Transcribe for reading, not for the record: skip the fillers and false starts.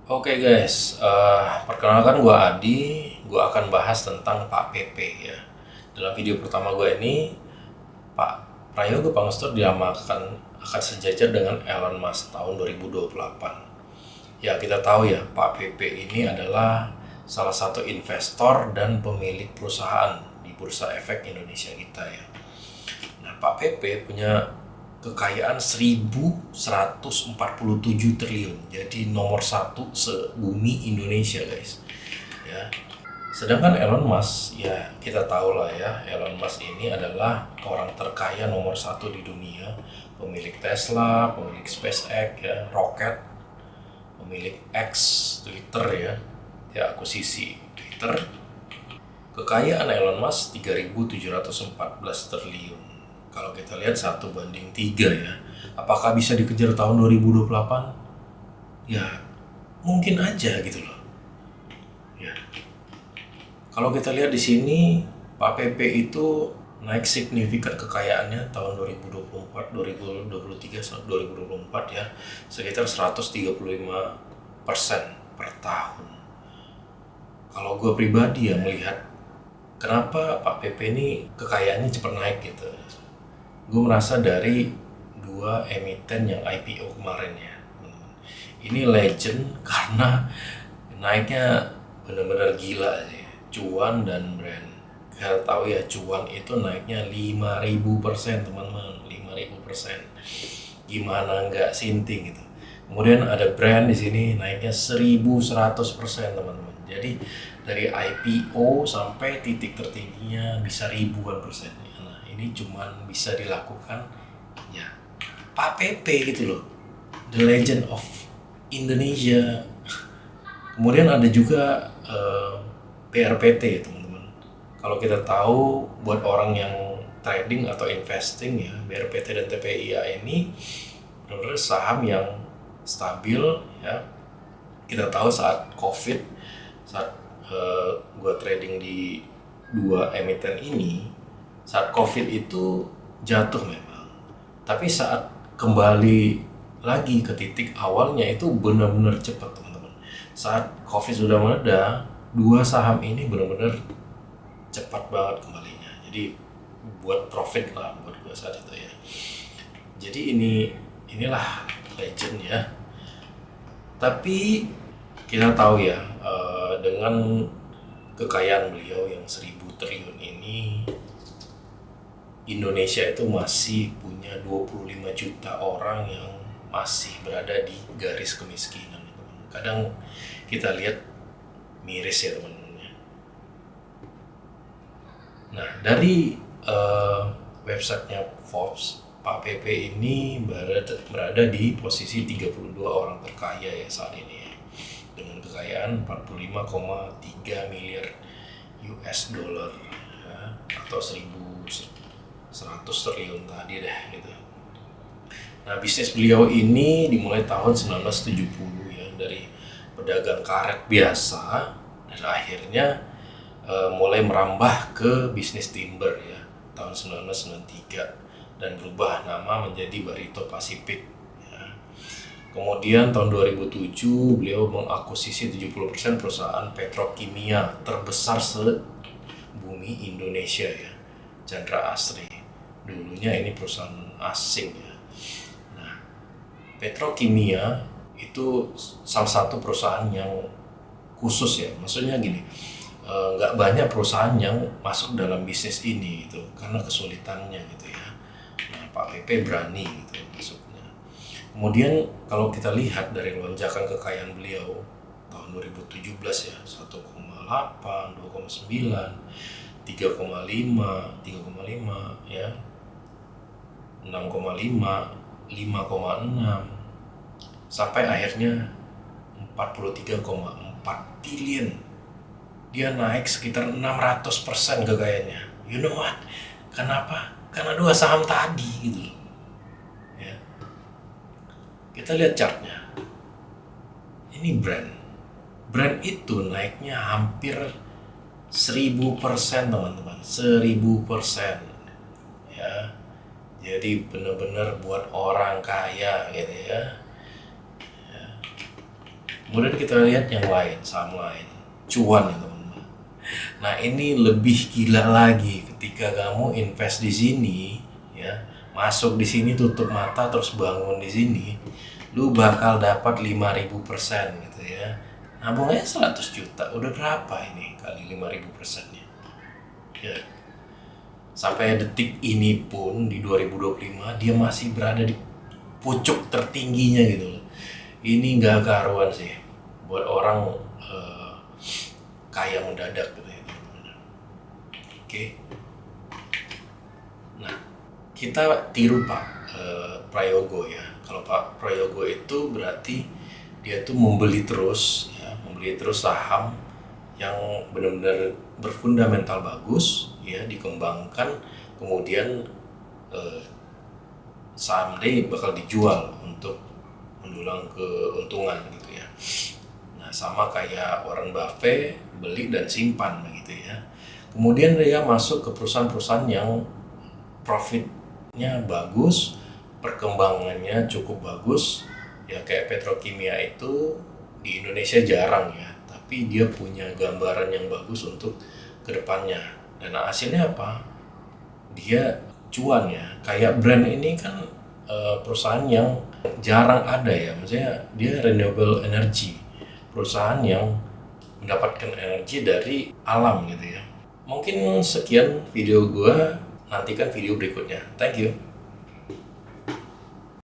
Oke guys, perkenalkan gue Adi, gue akan bahas tentang Pak PP ya. Dalam video pertama gue ini, Pak Prayogo Pangestur diamalkan akan sejajar dengan Elon Musk tahun 2028. Ya kita tahu ya, Pak PP ini adalah salah satu investor dan pemilik perusahaan di Bursa Efek Indonesia kita ya. Nah, Pak PP punya kekayaan 1.147 triliun. Jadi nomor satu sebumi Indonesia, guys. Ya. Sedangkan Elon Musk, ya kita tahu lah ya, Elon Musk ini adalah orang terkaya nomor satu di dunia, pemilik Tesla, pemilik SpaceX, ya, roket, pemilik X, Twitter ya akuisisi Twitter. Kekayaan Elon Musk 3.714 triliun. Kalau kita lihat 1:3 ya. Apakah bisa dikejar tahun 2028? Ya, mungkin aja gitu loh. Ya. Kalau kita lihat di sini, Pak PP itu naik signifikan kekayaannya tahun 2024, 2023, 2024 ya, sekitar 135% per tahun. Kalau gue pribadi ya melihat kenapa Pak PP ini kekayaannya cepat naik gitu. Gue merasa dari dua emiten yang IPO kemarin ya, teman-teman. Ini legend karena naiknya benar-benar gila sih. Cuan dan brand. Kalian tahu ya, Cuan itu naiknya 5.000% teman-teman, 5.000%. Gimana nggak sinting gitu. Kemudian ada brand di sini naiknya 1.100% teman-teman. Jadi dari IPO sampai titik tertingginya bisa ribuan persen. Nah, ini cuman bisa dilakukan ya Pak PP gitu loh, the legend of Indonesia. Kemudian ada juga BRPT teman-teman. Kalau kita tahu buat orang yang trading atau investing ya, BRPT dan TPIA ini benar-benar saham yang stabil ya. Kita tahu saat COVID, saat gue trading di dua emiten ini, saat COVID itu jatuh memang, tapi saat kembali lagi ke titik awalnya itu benar-benar cepat teman-teman. Saat COVID sudah mereda, dua saham ini benar-benar cepat banget kembalinya. Jadi buat profit lah buat gue saat itu ya. Jadi inilah legend ya. Tapi kita tahu ya, dengan kekayaan beliau yang 1.000 triliun ini, Indonesia itu masih punya 25 juta orang yang masih berada di garis kemiskinan. Kadang kita lihat miris ya teman-teman. Nah, dari websitenya Forbes, Pak PP ini berada di posisi 32 orang terkaya ya saat ini ya, dengan kekayaan 45,3 miliar US dollar ya, atau 1.100 triliun tadi deh gitu. Nah, bisnis beliau ini dimulai tahun 1970 ya, dari pedagang karet biasa, dan akhirnya mulai merambah ke bisnis timber ya tahun 1993 dan berubah nama menjadi Barito Pacific ya. Kemudian tahun 2007 beliau mengakuisisi 70% perusahaan petrokimia terbesar sebumi Indonesia ya, Chandra Asri. Dulunya ini perusahaan asing ya. Nah, petrokimia itu salah satu perusahaan yang khusus ya, maksudnya gini, nggak banyak perusahaan yang masuk dalam bisnis ini gitu karena kesulitannya gitu ya. Nah, Pak PP berani gitu masuknya. Kemudian kalau kita lihat dari lonjakan kekayaan beliau tahun 2017 ya, 1,8, 2,9, 3,5, 3,5 ya, 6,5, 5,6 sampai akhirnya 43,4 billion. Dia naik sekitar 600% kekayaannya. You know what? Kenapa? Karena dua saham tadi gitu loh. Ya. Kita lihat chartnya. Ini brand. Brand itu naiknya hampir 1.000% teman-teman. 1.000%. Ya. Jadi benar-benar buat orang kaya gitu ya. Kemudian kita lihat yang lain, saham lain, cuan ya teman-teman. Nah ini lebih gila lagi ketika kamu invest di sini, ya, masuk di sini tutup mata terus bangun di sini, lu bakal dapat 5.000% gitu ya. Nabungnya 100 juta, udah berapa ini kali 5.000%-nya? Ya. Sampai detik ini pun di 2025 dia masih berada di pucuk tertingginya gitu loh. Ini nggak karuan sih buat orang kaya mendadak gitu ya teman-teman. Oke. Nah, kita tiru Pak Prayogo ya. Kalau Pak Prayogo itu berarti dia tuh membeli terus ya, membeli terus saham yang benar-benar berfundamental bagus ya, dikembangkan, kemudian someday bakal dijual untuk mendulang keuntungan gitu ya. Nah, sama kayak Warren Buffett, beli dan simpan begitu ya. Kemudian dia masuk ke perusahaan-perusahaan yang profitnya bagus, perkembangannya cukup bagus ya, kayak petrokimia itu di Indonesia jarang ya, tapi dia punya gambaran yang bagus untuk kedepannya. Dan hasilnya apa? Dia cuan ya. Kayak brand ini kan perusahaan yang jarang ada ya, maksudnya dia renewable energy, perusahaan yang mendapatkan energi dari alam gitu ya. Mungkin sekian video gua, nantikan video berikutnya. Thank you.